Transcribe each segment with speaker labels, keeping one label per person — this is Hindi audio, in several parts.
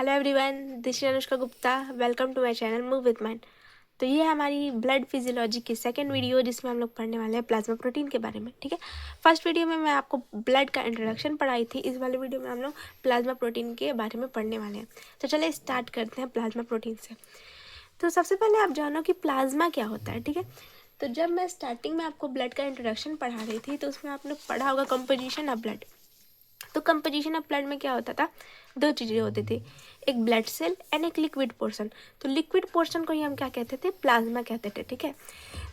Speaker 1: Hello everyone, this is Anushka Gupta. Welcome to my channel Move With Mind. तो ये है हमारी ब्लड फिजियोलॉजी की सेकंड वीडियो जिसमें हम लोग पढ़ने वाले हैं प्लाज्मा प्रोटीन के बारे में। ठीक है, फर्स्ट वीडियो में मैं आपको ब्लड का इंट्रोडक्शन पढ़ाई थी। इस वाले वीडियो में हम लोग प्लाज्मा प्रोटीन के बारे में पढ़ने वाले हैं। तो चलिए स्टार्ट करते हैं प्लाज्मा प्रोटीन से। तो सबसे पहले आप जानो कि प्लाज्मा क्या होता है। ठीक है, तो जब मैं स्टार्टिंग में आपको ब्लड का इंट्रोडक्शन पढ़ा रही थी तो उसमें आपने पढ़ा होगा कंपोजिशन ऑफ ब्लड। तो कंपोजिशन ऑफ ब्लड में क्या होता था, दो चीज़ें होती थी, एक ब्लड सेल एंड एक लिक्विड पोर्शन। तो लिक्विड पोर्शन को ही हम क्या कहते थे, प्लाज्मा कहते थे। ठीक है,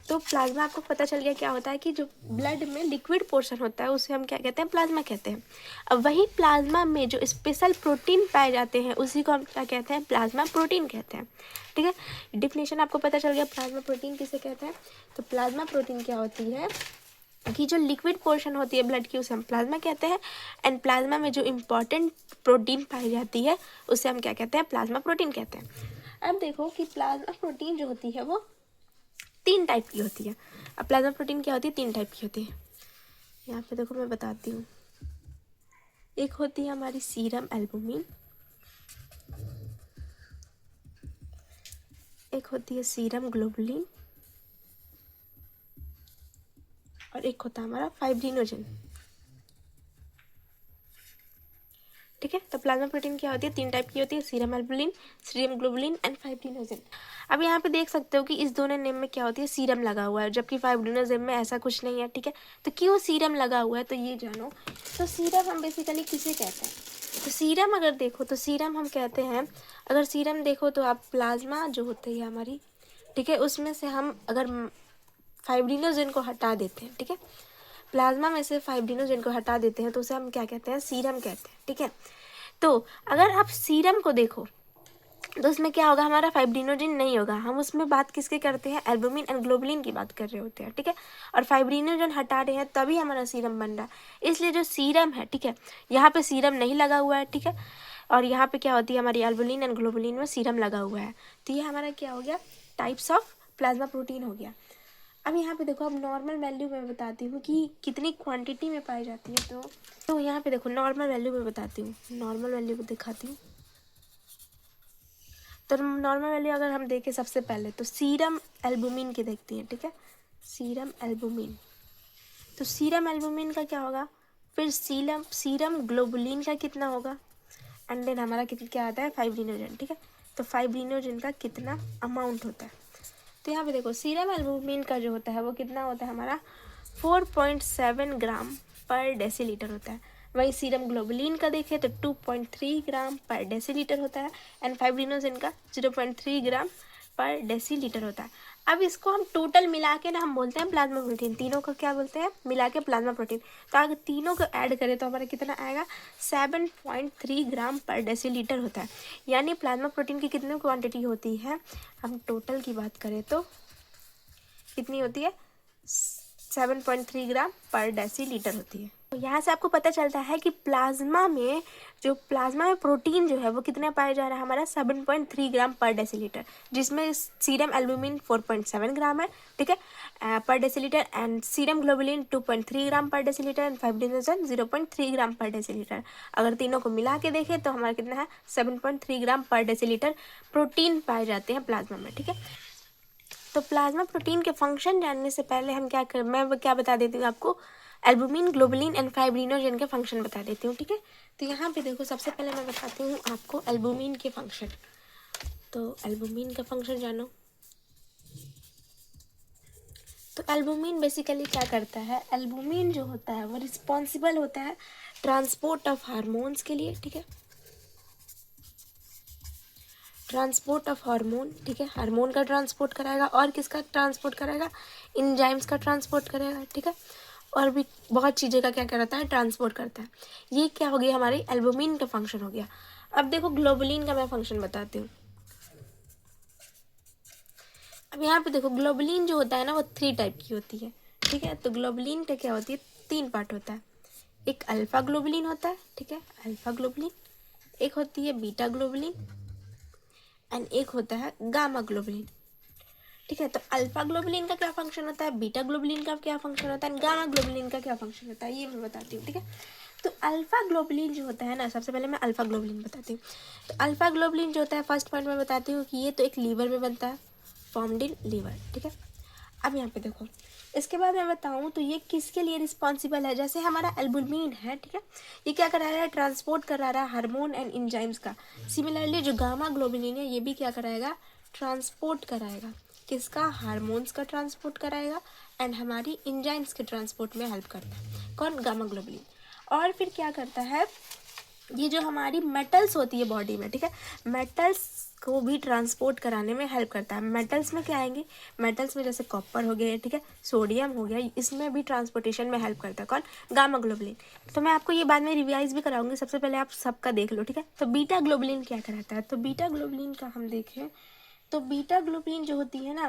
Speaker 1: तो प्लाज्मा आपको पता चल गया क्या होता है कि जो ब्लड में लिक्विड पोर्शन होता है उसे हम क्या कहते हैं, प्लाज्मा कहते हैं। अब वही प्लाज्मा में जो स्पेशल प्रोटीन पाए जाते हैं उसी को हम क्या कहते हैं, प्लाज्मा प्रोटीन कहते हैं। ठीक है, डिफिनेशन आपको पता चल गया प्लाज्मा प्रोटीन किसे कहते हैं। तो प्लाज्मा प्रोटीन क्या होती है कि जो लिक्विड पोर्शन होती है ब्लड की उसे हम प्लाज्मा कहते हैं, एंड प्लाज्मा में जो इम्पॉर्टेंट प्रोटीन पाई जाती है उसे हम क्या कहते हैं, प्लाज्मा प्रोटीन कहते हैं। अब देखो कि प्लाज्मा प्रोटीन जो होती है वो तीन टाइप की होती है। अब प्लाज्मा प्रोटीन क्या होती है, तीन टाइप की होती है। यहाँ पे देखो मैं बताती हूँ। एक होती है हमारी सीरम एल्बुमिन, एक होती है सीरम ग्लोबुलिन, और एक होता है हमारा फाइब्रिनोजन। ठीक है, तो प्लाज्मा प्रोटीन क्या होती है, तीन टाइप की होती है, serum albumin, serum globulin and fibrinogen. अब यहाँ पे देख सकते हो कि इस दोनों नेम में क्या होती है, सीरम लगा हुआ है, जबकि फाइब्रिनोजन में ऐसा कुछ नहीं है। ठीक है, तो क्यों सीरम लगा हुआ है तो ये जानो। तो सीरम हम बेसिकली किसे कहते हैं, तो सीरम अगर देखो तो सीरम हम कहते हैं, अगर सीरम देखो तो आप प्लाज्मा जो होती है हमारी, ठीक है, उसमें से हम अगर फाइब्रिनोजन को हटा देते हैं, ठीक है, प्लाज्मा में से फाइब्रिनोजन को हटा देते हैं तो उसे हम क्या कहते हैं, सीरम कहते हैं। ठीक है, तो अगर आप सीरम को देखो तो उसमें क्या होगा, हमारा फाइब्रिनोजन नहीं होगा। हम उसमें बात किसके करते हैं, एल्बुमिन एंड ग्लोबुलिन की बात कर रहे होते हैं। ठीक है, और फाइब्रिनोजन हटा रहे हैं तभी हमारा सीरम बन रहा है। इसलिए जो सीरम है, ठीक है, यहाँ पे सीरम नहीं लगा हुआ है। ठीक है, और यहाँ पे क्या होती है हमारी एल्बुमिन एंड ग्लोबुलिन में सीरम लगा हुआ है। तो ये हमारा क्या हो गया, टाइप्स ऑफ प्लाज्मा प्रोटीन हो गया। अब यहाँ पे देखो, अब नॉर्मल वैल्यू में बताती हूँ कि कितनी क्वांटिटी में पाई जाती है। तो यहाँ पे देखो नॉर्मल वैल्यू में बताती हूँ, नॉर्मल वैल्यू को दिखाती हूँ। तो नॉर्मल वैल्यू अगर हम देखें सबसे पहले तो सीरम एल्बुमिन की देखती हैं। ठीक है, सीरम एल्बुमिन, तो सीरम एल्बुमिन का क्या होगा, फिर सीरम ग्लोबुलिन का कितना होगा, एंड देन हमारा कितना क्या आता है, फाइब्रिनोजन। ठीक है, तो फाइब्रिनोजन का कितना अमाउंट होता है। तो यहाँ पे देखो सीरम एल्बुमिन का जो होता है वो कितना होता है हमारा 4.7 ग्राम पर डेसीलीटर होता है। वहीं सीरम ग्लोबुलिन का देखें तो 2.3 ग्राम पर डेसीलीटर होता है, एंड फाइब्रिनोजन का 0.3 ग्राम पर डेसीलीटर होता है। अब इसको हम टोटल मिला के ना हम बोलते हैं प्लाज्मा प्रोटीन, तीनों को क्या बोलते हैं, मिला के प्लाज्मा प्रोटीन। तो अगर तीनों को ऐड करें तो हमारा कितना आएगा, 7.3 ग्राम पर डेसीलीटर होता है। यानी प्लाज्मा प्रोटीन की कितनी क्वांटिटी होती है, हम टोटल की बात करें तो कितनी होती है, 7.3 ग्राम पर डेसीलीटर होती है। तो यहाँ से आपको पता चलता है कि प्लाज्मा में प्रोटीन जो है वो कितना पाया जा रहा है, हमारा 7.3 ग्राम पर डेसीलीटर, जिसमें सीरम एल्बुमिन 4.7 ग्राम है। ठीक है, पर डेसीलीटर, एंड सीरम ग्लोबुलिन 2.3 ग्राम पर डेसीलीटर, एंड फाइब्रिनोजन 0.3 ग्राम पर डेसीलीटर। अगर तीनों को मिला के देखें तो हमारा कितना है, 7.3 ग्राम पर डेसीलीटर प्रोटीन पाए जाते हैं प्लाज्मा में। ठीक है, तो प्लाज्मा प्रोटीन के फंक्शन जानने से पहले मैं क्या बता देती हूँ आपको, एल्बुमिन, ग्लोबुलिन एंड फाइब्रिनोजन के फंक्शन बता देती हूँ। ठीक है, तो यहाँ पे देखो सबसे पहले मैं बताती हूँ आपको एल्बुमिन के फंक्शन। तो एल्बुमिन का फंक्शन जानो। तो एल्बुमिन बेसिकली क्या करता है, एल्बुमिन जो होता है वो रिस्पॉन्सिबल होता है ट्रांसपोर्ट ऑफ हार्मोन्स के लिए। ठीक है, ट्रांसपोर्ट ऑफ हार्मोन। ठीक है, हार्मोन का ट्रांसपोर्ट कराएगा, और किसका ट्रांसपोर्ट कराएगा, इंजाइम्स का ट्रांसपोर्ट करेगा। ठीक है, और भी बहुत चीज़ें का क्या करता है, ट्रांसपोर्ट करता है। ये क्या हो गया, हमारी एल्बुमिन का फंक्शन हो गया। अब देखो ग्लोबुलिन का मैं फंक्शन बताती हूँ। अब यहाँ पे देखो ग्लोबुलिन जो होता है ना वो 3 टाइप की होती है। ठीक है, तो ग्लोबुलिन का क्या होती है, 3 पार्ट होता है। एक अल्फा ग्लोबुलिन होता है, ठीक है, अल्फा ग्लोबुलिन, एक होती है बीटा ग्लोबुलिन, एंड एक होता है गामा ग्लोबुलिन। ठीक है, तो अल्फा ग्लोबुलिन का क्या फंक्शन होता है, बीटा ग्लोबुलिन का क्या फंक्शन होता है, गामा ग्लोबुलिन का क्या फंक्शन होता है, ये मैं बताती हूँ। ठीक है, तो अल्फा ग्लोबुलिन जो होता है ना, सबसे पहले मैं अल्फा ग्लोबुलिन बताती हूँ। तो अल्फा ग्लोबुलिन जो होता है, फर्स्ट पॉइंट मैं बताती हूँ कि ये तो एक लीवर में बनता है, फॉर्म्ड इन लीवर, ठीक है। अब यहाँ पे देखो, इसके बाद मैं बताऊँ तो ये किसके लिए रिस्पॉन्सिबल है। जैसे हमारा एल्बुमिन है, ठीक है, ये क्या करा रहा है, ट्रांसपोर्ट करा रहा है हार्मोन एंड एंजाइम्स का। सिमिलरली जो गामा ग्लोबुलिन है, ये भी क्या कराएगा, ट्रांसपोर्ट कराएगा। किसका, हार्मोन्स का ट्रांसपोर्ट कराएगा एंड हमारी एंजाइम्स के ट्रांसपोर्ट में हेल्प करता है। कौन, गामा ग्लोबुलिन। और फिर क्या करता है, ये जो हमारी मेटल्स होती है बॉडी में, ठीक है, मेटल्स को भी ट्रांसपोर्ट कराने में हेल्प करता है। मेटल्स में क्या आएंगे, मेटल्स में जैसे कॉपर हो गया, ठीक है, सोडियम हो गया, इसमें भी ट्रांसपोर्टेशन में हेल्प करता है। कौन, गामा ग्लोबुलिन। तो मैं आपको ये बाद में रिवाइज भी कराऊंगी, सबसे पहले आप सबका देख लो, ठीक है। तो बीटा ग्लोबुलिन क्या कराता है, तो बीटा ग्लोबुलिन का हम देखें तो बीटा ग्लोबुलिन जो होती है ना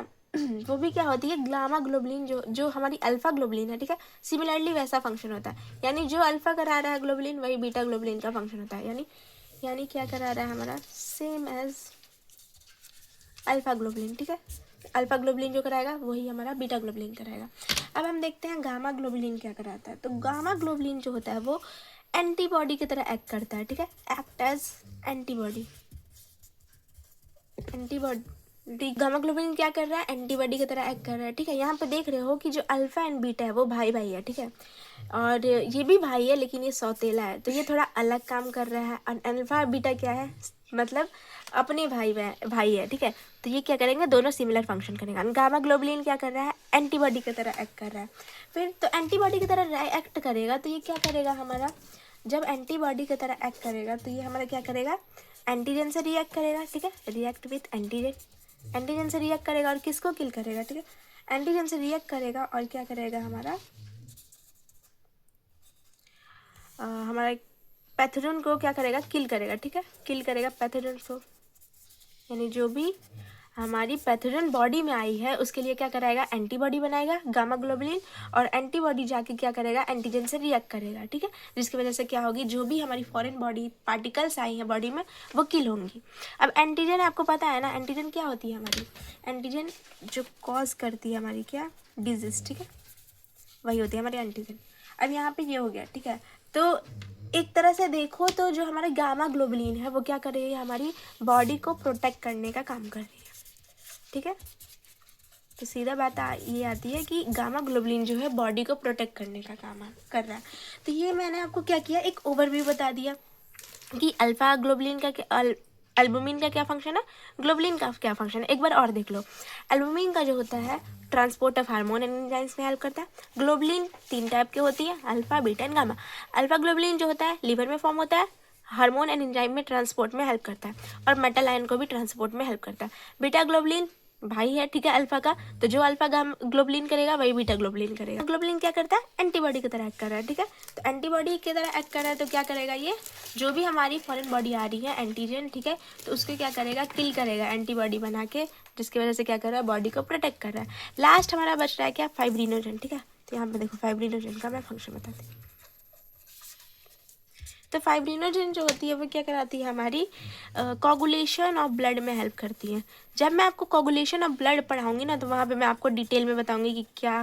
Speaker 1: वो भी क्या होती है, गामा ग्लोबुलिन जो हमारी अल्फा ग्लोबुलिन है, ठीक है, सिमिलरली वैसा फंक्शन होता है। यानी जो अल्फा करा रहा है ग्लोबुलिन, वही बीटा ग्लोबुलिन का फंक्शन होता है। यानी क्या करा रहा है हमारा, सेम एज अल्फा ग्लोबुलिन, ठीक है। अल्फा ग्लोबुलिन जो कराएगा वही हमारा बीटा ग्लोबुलिन कराएगा। अब हम देखते हैं गामा ग्लोबुलिन क्या कराता है। तो गामा ग्लोबुलिन जो होता है वो एंटीबॉडी की तरह एक्ट करता है, ठीक है, act as antibody. Gamma globulin क्या कर रहा है, एंटीबॉडी की तरह एक्ट कर रहा है, ठीक है। यहाँ पे देख रहे हो कि जो अल्फा एंड बीटा है वो भाई भाई है, ठीक है, और ये भी भाई है लेकिन ये सौतेला है, तो ये थोड़ा अलग काम कर रहा है। और अल्फा और बीटा क्या है, मतलब अपने भाई है, ठीक है। तो ये क्या करेंगे, दोनों सिमिलर फंक्शन करेंगे। गामा ग्लोबुलिन क्या कर रहा है, एंटीबॉडी की तरह एक्ट कर रहा है। फिर तो एंटीबॉडी की तरह एक्ट करेगा तो ये क्या करेगा हमारा, जब एंटीबॉडी की तरह एक्ट करेगा तो ये हमारा क्या करेगा, एंटीजन से रिएक्ट करेगा, ठीक है, रिएक्ट विथ एंटीजन। एंटीजन से रिएक्ट करेगा और किसको किल करेगा, ठीक है, एंटीजन से रिएक्ट करेगा और क्या करेगा हमारा हमारा पैथोजन को क्या करेगा, किल करेगा, ठीक है, किल करेगा पैथोजन को। यानी जो भी हमारी पैथोजन बॉडी में आई है उसके लिए क्या कराएगा, एंटीबॉडी बनाएगा गामा ग्लोबुलिन, और एंटीबॉडी जाके क्या करेगा, एंटीजन से रिएक्ट करेगा, ठीक है, जिसकी वजह से क्या होगी, जो भी हमारी फॉरेन बॉडी पार्टिकल्स आई हैं बॉडी में वो किल होंगी। अब एंटीजन आपको पता है ना, एंटीजन क्या होती है हमारी, एंटीजन जो कॉज करती है हमारी क्या, डिजीज, ठीक है, वही होती है हमारी एंटीजन। अब यहाँ पे ये हो गया, ठीक है। तो एक तरह से देखो तो जो हमारा गामा ग्लोबुलिन है वो क्या कर रही है, हमारी बॉडी को प्रोटेक्ट करने का काम कर रही है, ठीक है। तो सीधा बात ये आती है कि गामा ग्लोबुलिन जो है बॉडी को प्रोटेक्ट करने का काम कर रहा है। तो ये मैंने आपको क्या किया, एक ओवरव्यू बता दिया कि अल्फा ग्लोबुलिन का एल्बुमिन का क्या फंक्शन है, ग्लोबुलिन का क्या फंक्शन है। एक बार और देख लो, एल्बुमिन का जो होता है transport of hormone and enzymes में हेल्प करता है। ग्लोबुलिन 3 टाइप के होती है, alpha, beta and gamma. Alpha globulin जो होता है लीवर में फॉर्म होता है, हार्मोन एंड एंजाइम में ट्रांसपोर्ट में हेल्प करता है, और मेटल आयन को भी ट्रांसपोर्ट में हेल्प करता है। बीटा ग्लोबुलिन भाई है, ठीक है, अल्फा का, तो जो अल्फा ग्लोबुलिन करेगा वही बीटा ग्लोबुलिन करेगा। ग्लोबुलिन क्या करता है, एंटीबॉडी की तरह एक्ट कर रहा है, ठीक है। तो एंटीबॉडी की तरह एक्ट कर रहा है तो क्या करेगा, ये जो भी हमारी फॉरेन बॉडी आ रही है एंटीजन, ठीक है, तो उसको क्या करेगा, किल करेगा एंटीबॉडी बना के, जिसकी वजह से क्या कर रहा है, बॉडी को प्रोटेक्ट कर रहा है। लास्ट हमारा बच रहा है क्या, फाइब्रिनोजन, ठीक है। तो यहाँ पे देखो फाइब्रिनोजन का मैं फंक्शन बताती हूँ। तो फाइब्रिनोजन जो होती है वो क्या कराती है, हमारी कोगुलेशन ऑफ ब्लड में हेल्प करती है। जब मैं आपको कोगुलेशन ऑफ ब्लड पढ़ाऊंगी ना तो वहाँ पे मैं आपको डिटेल में बताऊंगी कि क्या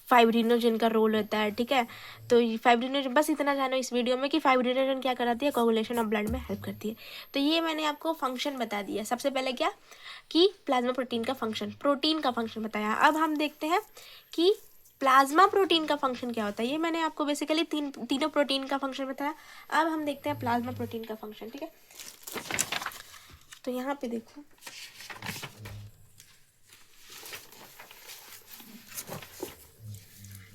Speaker 1: फाइब्रिनोजन का रोल होता है, ठीक है। तो फाइब्रिनोजन, बस इतना जानो इस वीडियो में कि फाइब्रिनोजन क्या कराती है, कोगुलेशन ऑफ ब्लड में हेल्प करती है। तो ये मैंने आपको फंक्शन बता दिया। सबसे पहले क्या कि प्लाज्मा प्रोटीन का फंक्शन, प्रोटीन का फंक्शन बताया। अब हम देखते हैं कि प्लाज्मा प्रोटीन का फंक्शन क्या होता है। ये मैंने आपको बेसिकली तीनों प्रोटीन का फंक्शन बताया। अब हम देखते हैं प्लाज्मा प्रोटीन का फंक्शन, ठीक है। तो यहाँ पे देखो,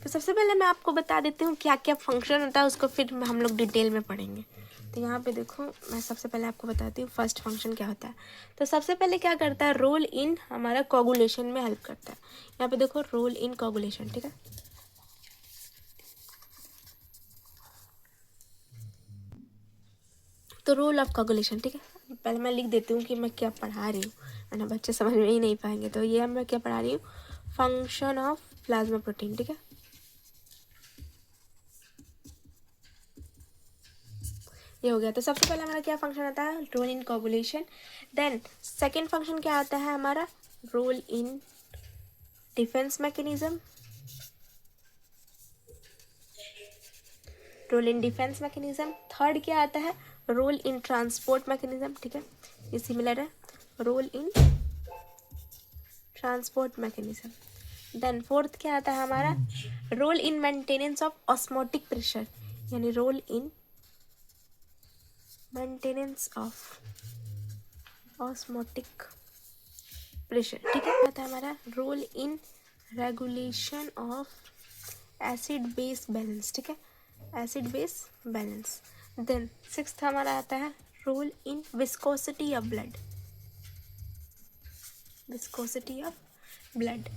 Speaker 1: तो सबसे पहले मैं आपको बता देती हूँ क्या क्या फंक्शन होता है, उसको फिर हम लोग डिटेल में पढ़ेंगे। तो यहाँ पे देखो, मैं सबसे पहले आपको बताती हूँ फर्स्ट फंक्शन क्या होता है। तो सबसे पहले क्या करता है, रोल इन हमारा कोगुलेशन में हेल्प करता है। यहाँ पे देखो, रोल इन कोगुलेशन, ठीक है। तो रोल ऑफ कोगुलेशन, ठीक है। पहले मैं लिख देती हूँ कि मैं क्या पढ़ा रही हूँ, वरना बच्चे समझ में ही नहीं पाएंगे। तो ये मैं क्या पढ़ा रही हूँ, फंक्शन ऑफ प्लाज्मा प्रोटीन, ठीक है। ये हो गया। तो सबसे पहले हमारा क्या फंक्शन आता है, role in coagulation. Then second function क्या आता है हमारा, role in defence mechanism. Role in defence mechanism. Third क्या आता है, रोल इन ट्रांसपोर्ट मैकेनिज्म, ठीक है, ये सिमिलर है, role in transport mechanism. Then fourth क्या आता है हमारा, role in maintenance of osmotic pressure, यानी role in maintenance of osmotic pressure, ठीक है। आता है हमारा role in regulation of acid base balance, ठीक है, acid base balance. Then sixth हमारा आता है role in viscosity of blood, viscosity of blood.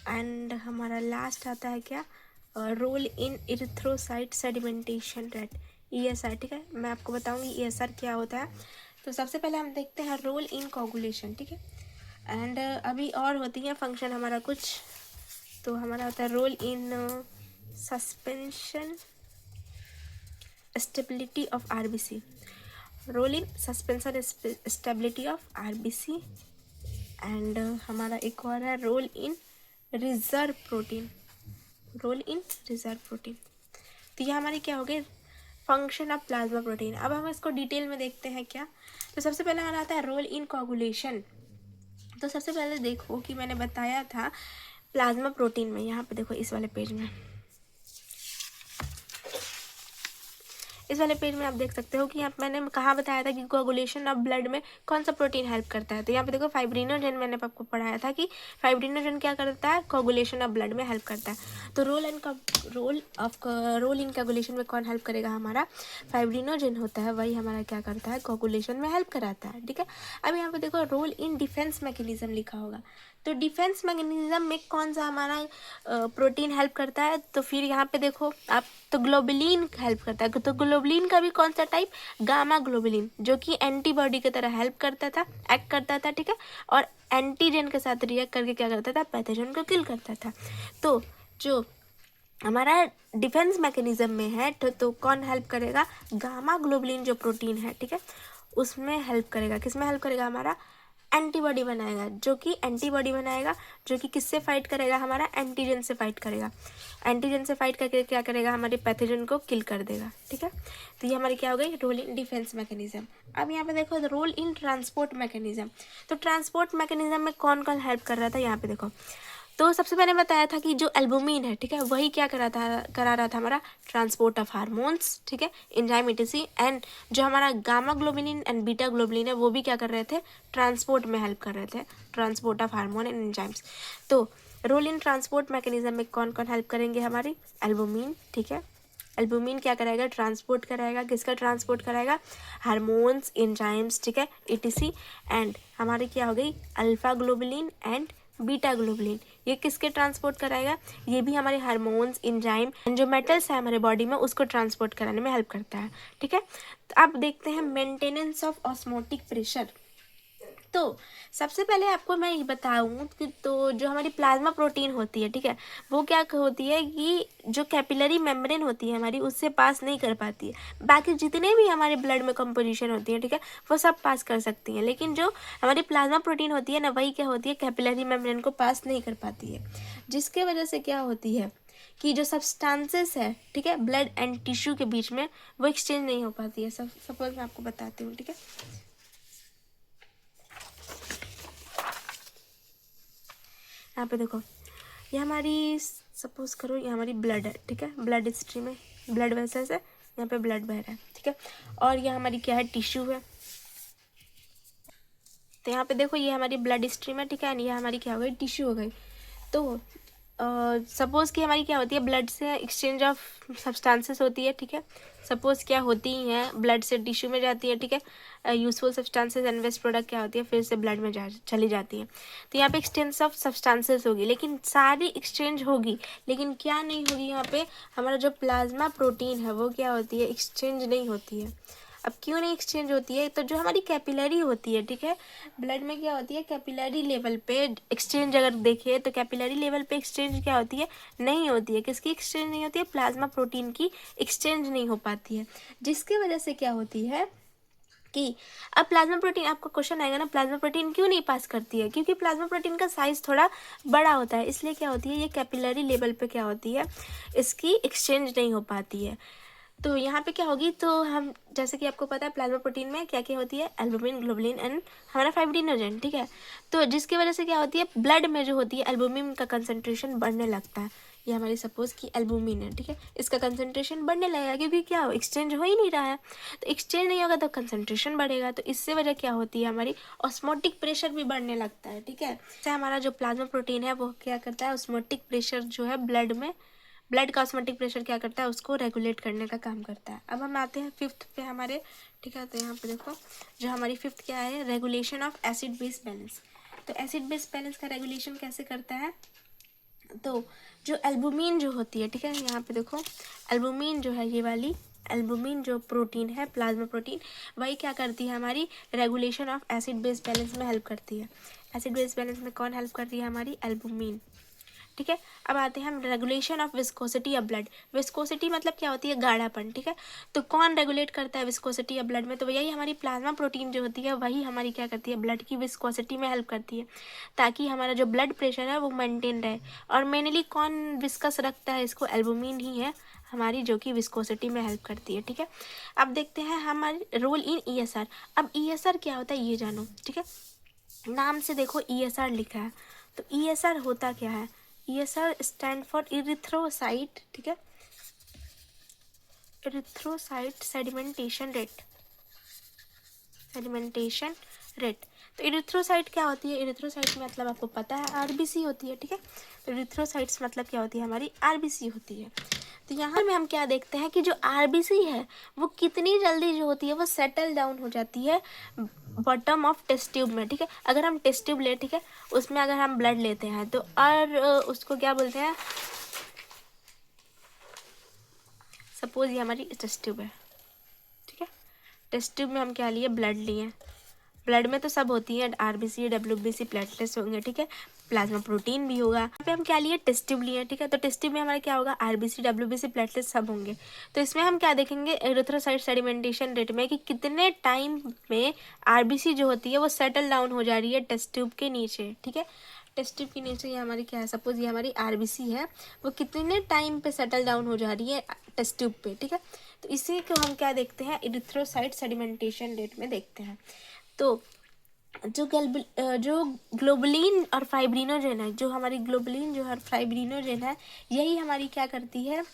Speaker 1: And हमारा लास्ट आता है क्या, role in erythrocyte sedimentation rate, ESR, ठीक है। मैं आपको बताऊंगी ESR क्या होता है। तो सबसे पहले हम देखते हैं रोल इन कोगुलेशन, ठीक है। एंड अभी और होती है फंक्शन हमारा कुछ, तो हमारा होता है role in suspension stability of RBC, role in suspension stability of RBC। And हमारा एक और है role in reserve protein, role in reserve protein. तो ये हमारी क्या हो गई, फंक्शन ऑफ प्लाज्मा प्रोटीन। अब हम इसको डिटेल में देखते हैं क्या। तो सबसे पहले हमारा आता है रोल इन कोगुलेशन। तो सबसे पहले देखो कि मैंने बताया था प्लाज्मा प्रोटीन में, यहाँ पे देखो इस वाले पेज में, इस वाले पेज में आप देख सकते हो कि यहाँ मैंने कहाँ बताया था कि कोगुलेशन ऑफ ब्लड में कौन सा प्रोटीन हेल्प करता है। तो यहाँ पे देखो फाइब्रिनोजेन, मैंने आपको पढ़ाया था कि फाइब्रिनोजेन क्या करता है, कोगुलेशन ऑफ ब्लड में हेल्प करता है। तो रोल इन कोगुलेशन में कौन हेल्प करेगा, हमारा फाइब्रिनोजेन होता है, वही हमारा क्या करता है, कोगुलेशन में हेल्प कराता है, ठीक है। अब यहाँ पे देखो रोल इन डिफेंस मैकेनिज्म लिखा होगा। तो डिफेंस मैकेनिज्म में कौन सा हमारा प्रोटीन हेल्प करता है, तो फिर यहाँ पे देखो आप, तो ग्लोबुलिन हेल्प करता है। तो ग्लोबुलिन का भी कौन सा टाइप, गामा ग्लोबुलिन, जो कि एंटीबॉडी की तरह हेल्प करता था, एक्ट करता था, ठीक है, और एंटीजन के साथ रिएक्ट करके क्या करता था, पैथोजन को किल करता था। तो जो हमारा डिफेंस मैकेनिज्म में है तो कौन हेल्प करेगा, गामा ग्लोबुलिन जो प्रोटीन है, ठीक है, उसमें हेल्प करेगा। किसमें हेल्प करेगा, हमारा एंटीबॉडी बनाएगा, जो कि एंटीबॉडी बनाएगा, जो कि किससे फाइट करेगा, हमारा एंटीजन से फाइट करेगा। एंटीजन से फाइट करके क्या करेगा, हमारे पैथोजन को किल कर देगा, ठीक है। तो ये हमारी क्या हो गई, रोल इन डिफेंस मैकेनिज्म। अब यहाँ पे देखो रोल इन ट्रांसपोर्ट मैकेनिज्म। तो ट्रांसपोर्ट मैकेनिज्म में कौन कौन हेल्प कर रहा था, यहाँ पे देखो। तो सबसे पहले बताया था कि जो एल्बुमिन है, ठीक है, वही क्या करा रहा था हमारा ट्रांसपोर्ट ऑफ हार्मोन्स, ठीक है, एंजाइम ETC। एंड जो हमारा gamma globulin and beta globulin है, वो भी क्या कर रहे थे, ट्रांसपोर्ट में हेल्प कर रहे थे, transport of hormone and enzymes. तो रोल इन ट्रांसपोर्ट मैकेनिज्म में कौन कौन हेल्प करेंगे, हमारी एल्बुमिन, ठीक है। एल्बुमिन क्या कराएगा, ट्रांसपोर्ट कराएगा, किसका ट्रांसपोर्ट कराएगा, हार्मोन्स, एंजाइम्स, ठीक है, ETC। एंड हमारी क्या हो गई, alpha globulin and beta globulin, ये किसके ट्रांसपोर्ट कराएगा, ये भी हमारे हार्मोन्स, एंजाइम, जो मेटल्स है हमारे बॉडी में, उसको ट्रांसपोर्ट कराने में हेल्प करता है, ठीक है। तो अब देखते हैं मेंटेनेंस ऑफ ऑस्मोटिक प्रेशर। तो सबसे पहले आपको मैं ये बताऊं कि तो जो हमारी प्लाज्मा प्रोटीन होती है, ठीक है, वो क्या होती है कि जो कैपिलरी मेम्ब्रेन होती है हमारी, उससे पास नहीं कर पाती है। बाकी जितने भी हमारे ब्लड में कंपोजिशन होती है, ठीक है, वो सब पास कर सकती हैं, लेकिन जो हमारी प्लाज्मा प्रोटीन होती है ना, वही क्या होती है, कैपिलरी मेम्ब्रेन को पास नहीं कर पाती है, जिसके वजह से क्या होती है कि जो सब्सटेंसेस है, ठीक है, ब्लड एंड टिश्यू के बीच में, वो एक्सचेंज नहीं हो पाती है। सपोज मैं आपको बताती हूँ, ठीक है। यहाँ पे देखो, ये हमारी, सपोज करो ये हमारी ब्लड है, ठीक है, ब्लड स्ट्रीम है, ब्लड वेसल्स है, यहाँ पे ब्लड बह रहा है, ठीक है, और ये हमारी क्या है, टिश्यू है। तो यहाँ पे देखो ये हमारी ब्लड स्ट्रीम है, ठीक है, ये हमारी क्या हो गई, टिश्यू हो गई। तो सपोज़ कि हमारी क्या होती है, ब्लड से एक्सचेंज ऑफ सब्सटेंसेस होती है, ठीक है, सपोज़ क्या होती हैं, ब्लड से टिश्यू में जाती है, ठीक है, useful substances and waste product क्या होती है, फिर से ब्लड में चली जाती है। तो यहाँ पे एक्सचेंज ऑफ सब्सटेंसेस होगी, लेकिन सारी एक्सचेंज होगी, लेकिन क्या नहीं होगी, यहाँ पे हमारा जो प्लाज्मा प्रोटीन है वो क्या होती है, एक्सचेंज नहीं होती है। अब क्यों नहीं एक्सचेंज होती है, तो जो हमारी कैपिलरी होती है, ठीक है, ब्लड में क्या होती है, कैपिलरी लेवल पे एक्सचेंज अगर देखिए तो कैपिलरी लेवल पे एक्सचेंज क्या होती है, नहीं होती है। किसकी एक्सचेंज नहीं होती है, प्लाज्मा प्रोटीन की एक्सचेंज नहीं हो पाती है, जिसकी वजह से क्या होती है कि अब प्लाज्मा प्रोटीन, आपका क्वेश्चन आएगा ना, प्लाज्मा प्रोटीन क्यों नहीं पास करती है, क्योंकि प्लाज्मा प्रोटीन का साइज थोड़ा बड़ा होता है, इसलिए क्या होती है, ये कैपिलरी लेवल पे क्या होती है, इसकी एक्सचेंज नहीं हो पाती है। तो यहाँ पे क्या होगी, तो हम जैसे कि आपको पता है प्लाज्मा प्रोटीन में क्या क्या होती है, एल्बुमिन, ग्लोबुलिन एंड हमारा फाइब्रिनोजन, ठीक है। तो जिसकी वजह से क्या होती है, ब्लड में जो होती है एल्बुमिन का कंसंट्रेशन बढ़ने लगता है। ये हमारी सपोज कि एल्बुमिन है, ठीक है, इसका कंसंट्रेशन बढ़ने लगेगा क्योंकि क्या एक्सचेंज हो ही नहीं रहा है। तो एक्सचेंज नहीं होगा तो कंसंट्रेशन बढ़ेगा, तो इससे वजह क्या होती है, हमारी ऑस्मोटिक प्रेशर भी बढ़ने लगता है, ठीक है। जैसे हमारा जो प्लाज्मा प्रोटीन है वो क्या करता है, ऑस्मोटिक प्रेशर जो है ब्लड में, ब्लड का ऑस्मोटिक प्रेशर क्या करता है, उसको रेगुलेट करने का काम करता है। अब हम आते हैं फिफ्थ पे हमारे, ठीक है। तो यहाँ पे देखो जो हमारी फिफ्थ क्या है, regulation of acid base balance. तो एसिड बेस बैलेंस का रेगुलेशन कैसे करता है, तो जो एल्बुमिन जो होती है, ठीक है, यहाँ पे देखो एल्बुमिन जो है, ये वाली एल्बुमिन जो प्रोटीन है, प्लाज्मा प्रोटीन, वही क्या करती है, हमारी regulation of acid base balance में हेल्प करती है। एसिड बेस बैलेंस में कौन हेल्प कर रही है, हमारी एल्बुमिन, ठीक है। अब आते हैं हम regulation of viscosity of blood. Viscosity मतलब क्या होती है, गाढ़ापन, ठीक है। तो कौन रेगुलेट करता है विस्कोसिटी ऑफ ब्लड में, तो यही हमारी प्लाज्मा प्रोटीन जो होती है, वही हमारी क्या करती है, ब्लड की विस्कोसिटी में हेल्प करती है, ताकि हमारा जो ब्लड प्रेशर है वो मेंटेन रहे। और मेनली कौन विस्कस रखता है इसको, एल्बुमिन ही है हमारी, जो कि विस्कोसिटी में हेल्प करती है, ठीक है। अब देखते हैं हमारे रोल इन ईएसआर। अब ईएसआर क्या होता है ये जानो, ठीक है। नाम से देखो ईएसआर लिखा है, तो ईएसआर होता क्या है, ईएसआर स्टैंड फॉर इरिथ्रोसाइट, ठीक है, erythrocyte sedimentation rate, sedimentation rate. तो इरिथ्रोसाइट क्या होती है, इरिथ्रोसाइट मतलब आपको पता है आरबीसी होती है, ठीक है। तो इरिथ्रोसाइट्स मतलब क्या होती है, हमारी आरबीसी होती है। तो यहाँ में हम क्या देखते हैं कि जो आरबीसी है वो कितनी जल्दी जो होती है वो सेटल डाउन हो जाती है बॉटम ऑफ टेस्ट ट्यूब में, ठीक है। अगर हम टेस्ट ट्यूब ले, ठीक है, उसमें अगर हम ब्लड लेते हैं तो और उसको क्या बोलते हैं, सपोज ये हमारी टेस्ट ट्यूब है, ठीक है। टेस्ट ट्यूब में हम क्या लिए, ब्लड लिए। ब्लड में तो सब होती है, आरबीसी, डब्ल्यूबीसी, प्लेटलेट्स होंगे, ठीक है, प्लाज्मा प्रोटीन भी होगा। यहाँ पे हम क्या लिए, टेस्ट ट्यूब लिए, ठीक है। तो टेस्ट ट्यूब में हमारा क्या होगा, आरबीसी, डब्ल्यूबीसी, प्लेटलेट्स सब होंगे। तो इसमें हम क्या देखेंगे, एरिथ्रोसाइट सेडिमेंटेशन रेट में कि कितने टाइम में आरबीसी जो होती है वो सेटल डाउन हो जा रही है टेस्ट ट्यूब के नीचे, ठीक है। टेस्ट ट्यूब के नीचे ये हमारी क्या है, सपोज ये हमारी आरबीसी है, वो कितने टाइम पे सेटल डाउन हो जा रही है टेस्ट ट्यूब पे, ठीक है। तो इसी को हम क्या देखते हैं, एरिथ्रोसाइट सेडिमेंटेशन रेट में देखते हैं। तो जो ग्लोबुलिन और फाइब्रिनोजेन है, जो हमारी ग्लोबुलिन जो है फाइब्रिनोजेन है, यही हमारी क्या करती है,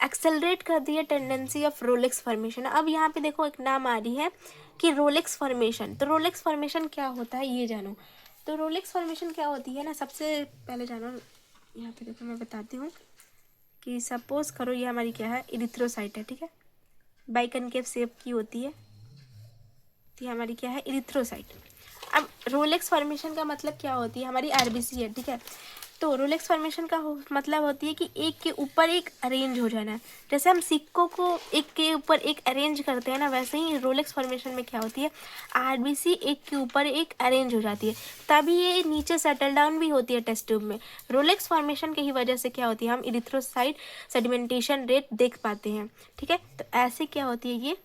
Speaker 1: एक्सेलरेट करती है टेंडेंसी ऑफ रोलेक्स फॉर्मेशन। अब यहाँ पे देखो एक नाम आ रही है कि रोलेक्स फॉर्मेशन। तो रोलेक्स फॉर्मेशन क्या होता है ये जानो। तो रोलेक्स फॉर्मेशन क्या होती है ना, सबसे पहले जानो, यहाँ पे देखो मैं बताती हूँ कि सपोज करो ये हमारी क्या है, इरिथ्रोसाइट है, ठीक है, बाइकनकेव शेप की होती है, तो ये हमारी क्या है, इरिथ्रोसाइट। अब रोलेक्स फॉर्मेशन का मतलब क्या होती है, हमारी आरबीसी है, ठीक है। तो रोलेक्स फॉर्मेशन का मतलब होती है कि एक के ऊपर एक अरेंज हो जाना। जैसे हम सिक्कों को एक के ऊपर एक अरेंज करते हैं ना, वैसे ही रोलेक्स फॉर्मेशन में क्या होती है, आरबीसी एक के ऊपर एक अरेंज हो जाती है, तभी ये नीचे सेटल डाउन भी होती है टेस्ट ट्यूब में। रोलेक्स फॉर्मेशन की ही वजह से क्या होती है, हम इरिथ्रोसाइट सेडिमेंटेशन रेट देख पाते हैं, ठीक है। तो ऐसे क्या होती है, ये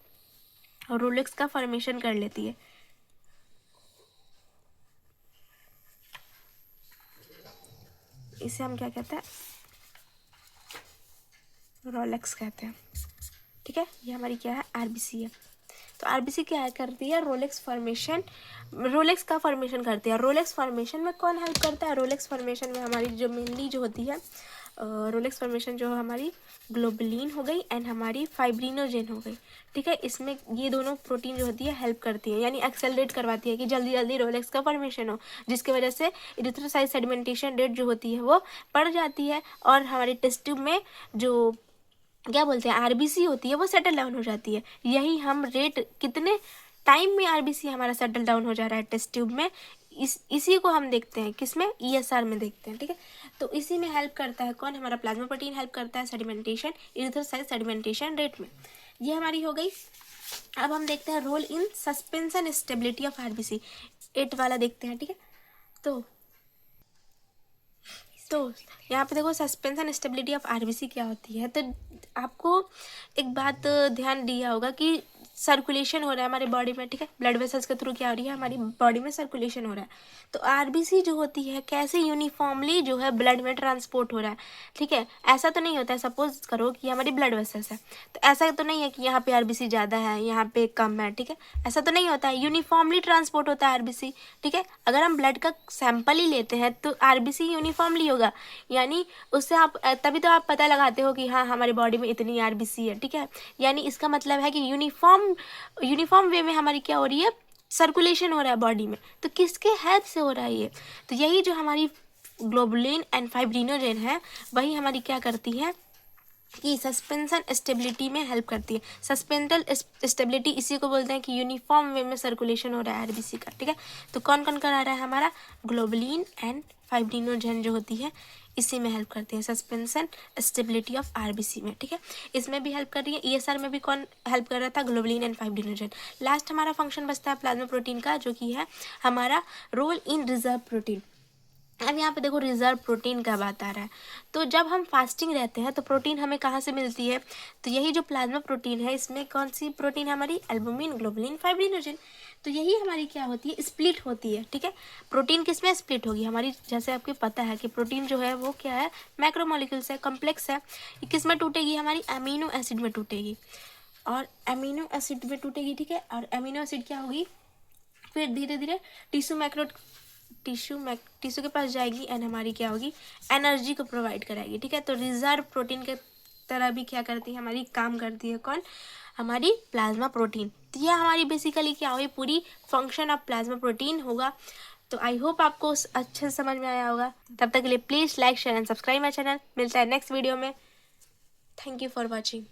Speaker 1: रोलेक्स का फॉर्मेशन कर लेती है। इसे हम क्या कहते हैं, रोलेक्स कहते हैं, ठीक है। ये हमारी क्या है, आरबीसी है। तो आरबीसी क्या है, करती है रोलेक्स फॉर्मेशन, रोलेक्स का फॉर्मेशन करती है। रोलेक्स फॉर्मेशन में कौन हेल्प करता है, रोलेक्स फॉर्मेशन में हमारी जो मेनली जो होती है, रोलेक्स फॉर्मेशन जो हमारी ग्लोबुलिन हो गई एंड हमारी फाइब्रिनोजेन हो गई, ठीक है। इसमें ये दोनों प्रोटीन जो होती है हेल्प करती है, यानी एक्सेलरेट करवाती है कि जल्दी जल्दी रोलेक्स का फॉर्मेशन हो, जिसकी वजह से इरिथ्रोसाइट सेडिमेंटेशन रेट जो होती है वो बढ़ जाती है, और हमारे टेस्ट ट्यूब में जो क्या बोलते हैं आरबीसी होती है वो सेटल डाउन हो जाती है। यही हम रेट कितने टाइम में आरबीसी हमारा सेटल डाउन हो जा रहा है टेस्ट ट्यूब में, इसी को हम देखते हैं, किसमें, ईएसआर में देखते हैं, ठीक है। तो इसी में हेल्प करता है कौन, हमारा प्लाज्मा प्रोटीन हेल्प करता है सेडिमेंटेशन, इरिथ्रोसाइट सेडिमेंटेशन रेट में। ये हमारी हो गई। अब हम देखते हैं role in suspension stability of RBC, 8 वाला देखते हैं, ठीक है। तो यहाँ पे देखो सस्पेंशन स्टेबिलिटी ऑफ आरबीसी क्या होती है। तो आपको एक बात ध्यान दिया होगा कि सर्कुलेशन हो रहा है हमारे बॉडी में, ठीक है, ब्लड वेसल्स के थ्रू क्या हो रही है, हमारी बॉडी में सर्कुलेशन हो रहा है। तो आरबीसी जो होती है कैसे यूनिफॉर्मली जो है ब्लड में ट्रांसपोर्ट हो रहा है, ठीक है। ऐसा तो नहीं होता है, सपोज करो कि हमारी ब्लड वेसल्स है, तो ऐसा तो नहीं है कि यहाँ पे आरबीसी ज़्यादा है यहाँ पे कम है, ठीक है, ऐसा तो नहीं होता है, यूनिफॉर्मली ट्रांसपोर्ट होता है आरबीसी, ठीक है। अगर हम ब्लड का सैंपल ही लेते हैं तो आरबीसी यूनिफॉर्मली होगा, यानी उससे आप तभी तो आप पता लगाते हो कि हाँ हमारी बॉडी में इतनी आरबीसी है, ठीक है। यानी इसका मतलब है कि यूनिफॉर्म वे में हमारी क्या हो रही है, सर्कुलेशन हो रहा है बॉडी में। तो किसके हेल्प से हो रहा है ये, तो यही जो हमारी ग्लोबुलिन एंड फाइब्रिनोजेन है वही हमारी क्या करती है कि सस्पेंशन स्टेबिलिटी में हेल्प करती है। सस्पेंडल स्टेबिलिटी इसी को बोलते हैं कि यूनिफॉर्म वे में सर्कुलेशन हो रहा है आरबीसी का, ठीक है। तो कौन कौन करा रहा है, हमारा ग्लोबुलिन एंड फाइब्रिनोजेन जो होती है इसी में हेल्प करती है सस्पेंशन स्टेबिलिटी ऑफ आरबीसी में, ठीक है। इसमें भी हेल्प कर रही है। ईएसआर में भी कौन हेल्प कर रहा था, ग्लोबुलिन एंड फाइब्रिनोजेन। लास्ट हमारा फंक्शन बचता है प्लाज्मा प्रोटीन का, जो कि है हमारा रोल इन रिजर्व प्रोटीन। अब यहाँ पे देखो रिजर्व प्रोटीन का बात आ रहा है, तो जब हम फास्टिंग रहते हैं तो प्रोटीन हमें कहाँ से मिलती है, तो यही जो प्लाज्मा प्रोटीन है इसमें कौन सी प्रोटीन है हमारी, एल्बुमिन, ग्लोबुलिन, फाइब्रिनोजेन। तो यही हमारी क्या होती है, स्प्लिट होती है, ठीक है। प्रोटीन किस में स्प्लिट होगी हमारी, जैसे आपको पता है कि प्रोटीन जो है वो क्या है, मैक्रोमोलिक्यूल्स है, कम्प्लेक्स है। ये किस में टूटेगी, हमारी अमीनो एसिड में टूटेगी, और अमीनो एसिड में टूटेगी, ठीक है। और अमीनो एसिड क्या होगी, फिर धीरे धीरे टिश्यू के पास जाएगी एंड हमारी क्या होगी, एनर्जी को प्रोवाइड कराएगी, ठीक है। तो रिजर्व प्रोटीन के तरह भी क्या करती है, हमारी काम करती है कौन, हमारी प्लाज्मा प्रोटीन। तो यह हमारी बेसिकली क्या होगी, पूरी फंक्शन ऑफ प्लाज्मा प्रोटीन होगा। तो आई होप आपको अच्छे से समझ में आया होगा। तब तक के लिए please like share and subscribe my channel. मिलता है नेक्स्ट वीडियो में। Thank you for watching.